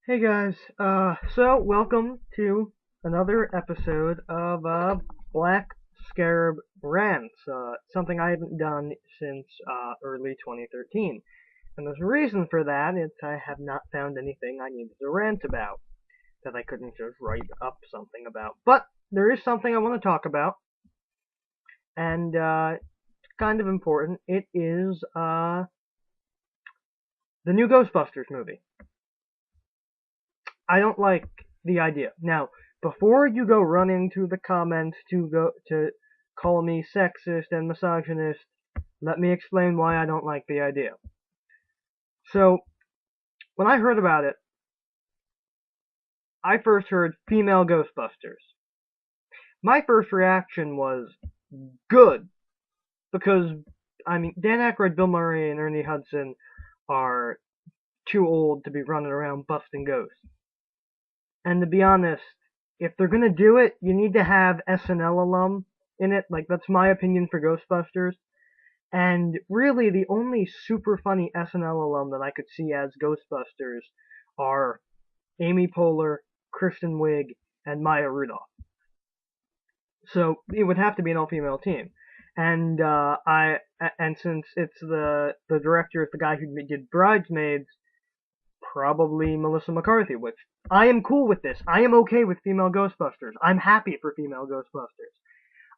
Hey guys, so welcome to another episode of Black Scarab Rants, something I haven't done since early 2013. And there's a reason for that, it's I have not found anything I needed to rant about, that I couldn't just write up something about. But there is something I want to talk about, and it's kind of important. It is the new Ghostbusters movie. I don't like the idea. Now, before you go running to the comments to call me sexist and misogynist, let me explain why I don't like the idea. So, when I heard about it, I first heard female Ghostbusters. My first reaction was good, because Dan Aykroyd, Bill Murray, and Ernie Hudson are too old to be running around busting ghosts. And to be honest, if they're gonna do it, you need to have SNL alum in it. Like, that's my opinion for Ghostbusters. And really, the only super funny SNL alum that I could see as Ghostbusters are Amy Poehler, Kristen Wiig, and Maya Rudolph. So it would have to be an all-female team. And since it's the director is the guy who did Bridesmaids, probably Melissa McCarthy, which I am cool with this. I am okay with female Ghostbusters. I'm happy for female Ghostbusters.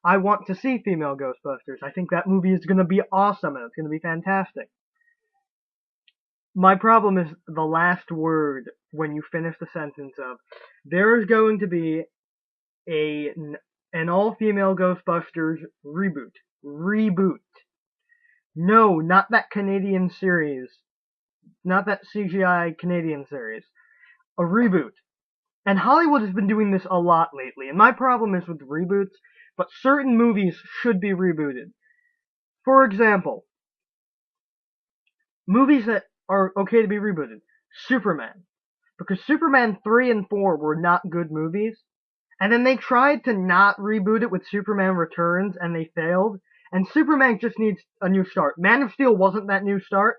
I want to see female Ghostbusters. I think that movie is going to be awesome and it's going to be fantastic. My problem is the last word when you finish the sentence of, there is going to be an all-female Ghostbusters reboot. Reboot. No, not that Canadian series. Not that CGI Canadian series. A reboot. And Hollywood has been doing this a lot lately, and my problem is with reboots, but certain movies should be rebooted. For example, movies that are okay to be rebooted. Superman. Because Superman 3 and 4 were not good movies, and then they tried to not reboot it with Superman Returns, and they failed, and Superman just needs a new start. Man of Steel wasn't that new start.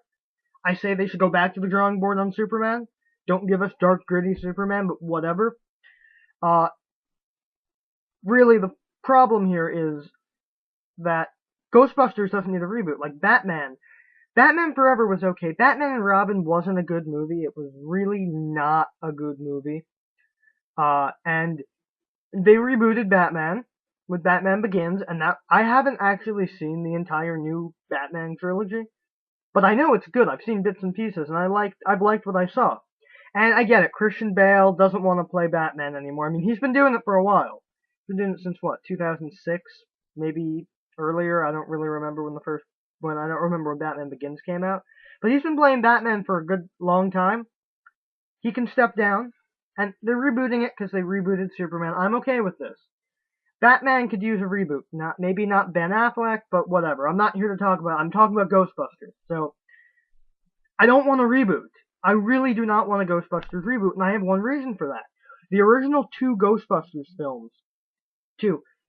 I say they should go back to the drawing board on Superman. Don't give us dark, gritty Superman, but whatever. Really, the problem here is that Ghostbusters doesn't need a reboot. Like Batman. Batman Forever was okay. Batman and Robin wasn't a good movie. It was really not a good movie. And they rebooted Batman with Batman Begins, and that I haven't actually seen the entire new Batman trilogy. But I know it's good. I've seen bits and pieces, and I've liked what I saw. And I get it. Christian Bale doesn't want to play Batman anymore. I mean, he's been doing it for a while. He's been doing it since what, 2006, maybe earlier. I don't really remember I don't remember when Batman Begins came out. But he's been playing Batman for a good long time. He can step down, and they're rebooting it because they rebooted Superman. I'm okay with this. Batman could use a reboot. Maybe not Ben Affleck, but whatever. I'm not here to talk about. I'm talking about Ghostbusters. So I don't want a reboot. I really do not want a Ghostbusters reboot, and I have one reason for that. The original two Ghostbusters films,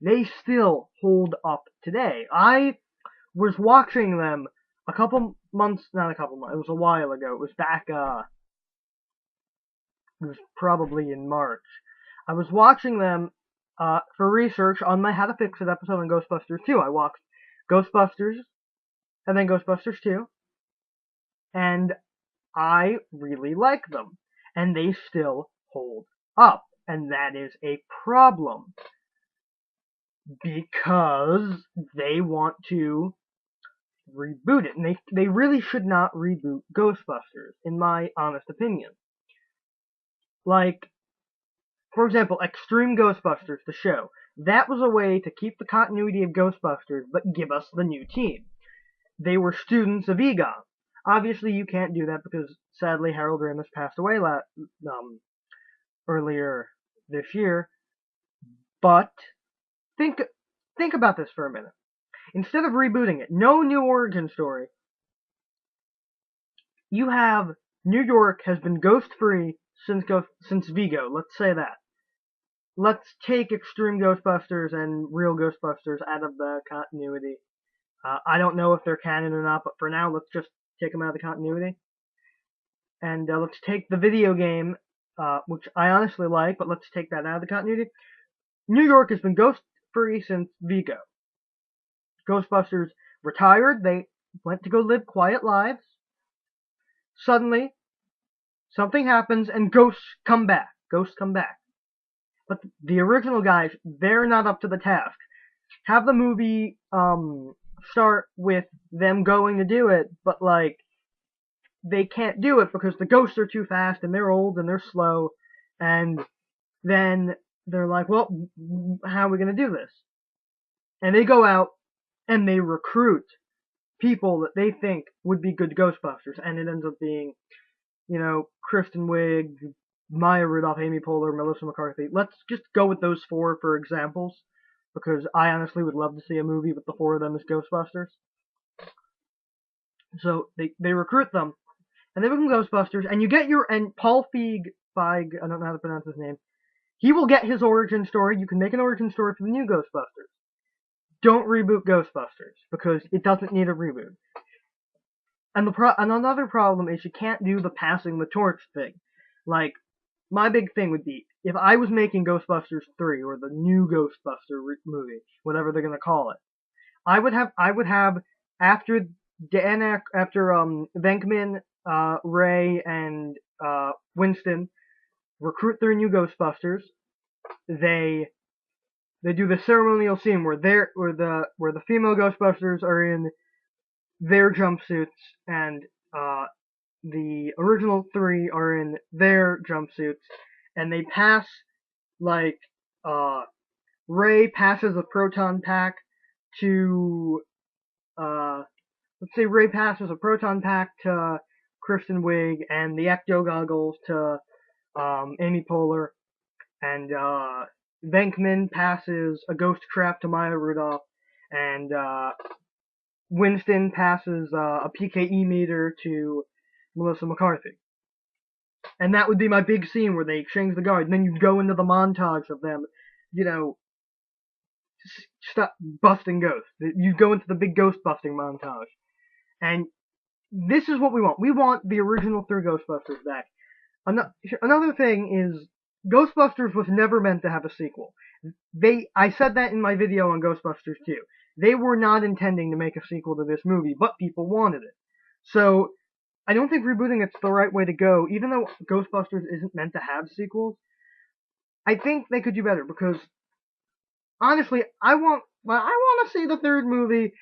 they still hold up today. I was watching them it was a while ago. It was back, it was probably in March. I was watching them for research on my How to Fix It episode on Ghostbusters 2. I watched Ghostbusters, and then Ghostbusters 2, and I really like them, and they still hold up, and that is a problem, because they want to reboot it, and they really should not reboot Ghostbusters, in my honest opinion. Like, for example, Extreme Ghostbusters, the show. That was a way to keep the continuity of Ghostbusters, but give us the new team. They were students of Egon. Obviously, you can't do that because, sadly, Harold Ramis passed away earlier this year. But think about this for a minute. Instead of rebooting it, no new origin story. You have New York has been ghost-free since Vigo. Let's say that. Let's take Extreme Ghostbusters and Real Ghostbusters out of the continuity. I don't know if they're canon or not, but for now, let's just take them out of the continuity. And let's take the video game which I honestly like, but let's take that out of the continuity. New York has been ghost-free since Vigo. Ghostbusters retired, they went to go live quiet lives. Suddenly, something happens and ghosts come back. Ghosts come back. But the original guys, they're not up to the task. Have the movie start with them going to do it, but like they can't do it because the ghosts are too fast and they're old and they're slow, and then they're like, well, how are we gonna do this? And they go out and they recruit people that they think would be good Ghostbusters, and it ends up being, Kristen Wiig, Maya Rudolph, Amy Poehler, Melissa McCarthy. Let's just go with those four for examples, because I honestly would love to see a movie with the four of them as Ghostbusters. So they recruit them, and they become Ghostbusters, and you get and Paul Feig, I don't know how to pronounce his name, he will get his origin story. You can make an origin story for the new Ghostbusters. Don't reboot Ghostbusters, because it doesn't need a reboot. And another problem is you can't do the passing the torch thing. Like, my big thing would be, if I was making Ghostbusters 3, or the new Ghostbuster movie, whatever they're gonna call it, I would have after Venkman, Ray, and Winston recruit their new Ghostbusters. They do the ceremonial scene where the female Ghostbusters are in their jumpsuits, and the original three are in their jumpsuits, and they pass, like, Ray passes a proton pack to, let's say Ray passes a proton pack to Kristen Wiig, and the ecto goggles to Amy Poehler, and Venkman passes a ghost trap to Maya Rudolph, and Winston passes a PKE meter to Melissa McCarthy. And that would be my big scene where they exchange the guard, and then you'd go into the montage of them, stop busting ghosts. You'd go into the big ghost busting montage. And this is what we want. We want the original three Ghostbusters back. Another thing is, Ghostbusters was never meant to have a sequel. I said that in my video on Ghostbusters 2. They were not intending to make a sequel to this movie, but people wanted it. So, I don't think rebooting it's the right way to go, even though Ghostbusters isn't meant to have sequels. I think they could do better, because honestly, I want to see the third movie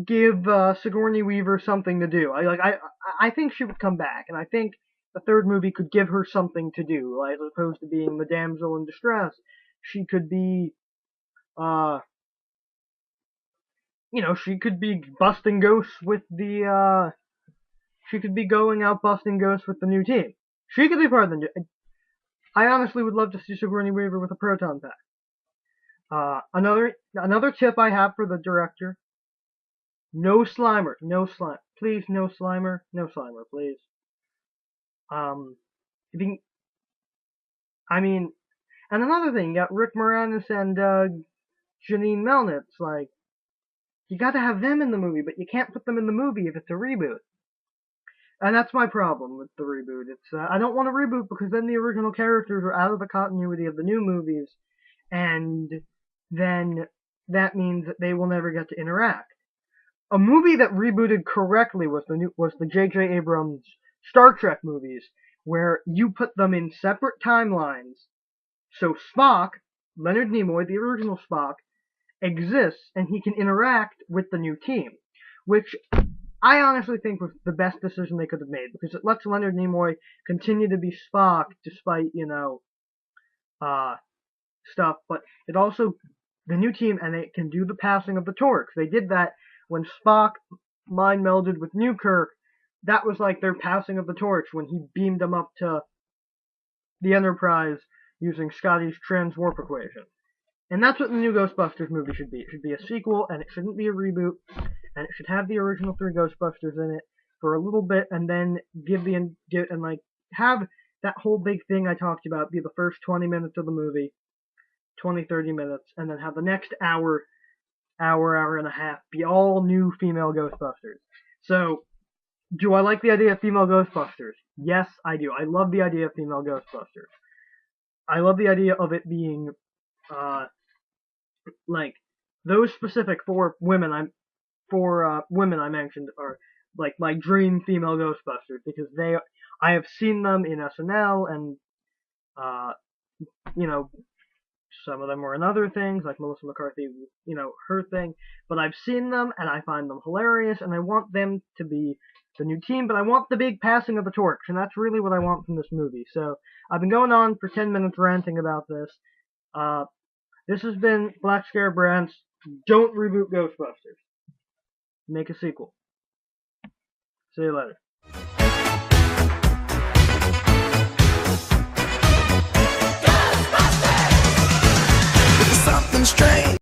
give Sigourney Weaver something to do. I think she would come back, and I think the third movie could give her something to do, like, as opposed to being the damsel in distress. She could be, she could be busting ghosts with she could be going out busting ghosts with the new team. She could be part of the new. I honestly would love to see Sigourney Weaver with a proton pack. Another tip I have for the director: no Slimer, please, no Slimer, please. And another thing, you got Rick Moranis and Janine Melnitz. Like, you got to have them in the movie, but you can't put them in the movie if it's a reboot. And that's my problem with the reboot. I don't want a reboot, because then the original characters are out of the continuity of the new movies, and then that means that they will never get to interact. A movie that rebooted correctly was the J.J. Abrams Star Trek movies, where you put them in separate timelines. So Spock, Leonard Nimoy, the original Spock, exists, and he can interact with the new team, which I honestly think was the best decision they could have made, because it lets Leonard Nimoy continue to be Spock despite, stuff, but it also, the new team, and it can do the passing of the torch. They did that when Spock mind melded with Newkirk. That was like their passing of the torch when he beamed them up to the Enterprise using Scotty's transwarp equation. And that's what the new Ghostbusters movie should be. It should be a sequel, and it shouldn't be a reboot, and it should have the original three Ghostbusters in it for a little bit, and then have that whole big thing I talked about be the first 20 minutes of the movie, 30 minutes, and then have the next hour and a half be all new female Ghostbusters. So, Do I like the idea of female Ghostbusters? Yes, I do. I love the idea of female Ghostbusters. I love the idea of it being, like, those specific women I mentioned are like my dream female Ghostbusters because I have seen them in SNL and you know, some of them were in other things like Melissa McCarthy, her thing, but I've seen them and I find them hilarious and I want them to be the new team, but I want the big passing of the torch and that's really what I want from this movie. So I've been going on for 10 minutes ranting about this. This has been BlackScarabRantZ. Don't reboot Ghostbusters. Make a sequel. See you later. Something strange.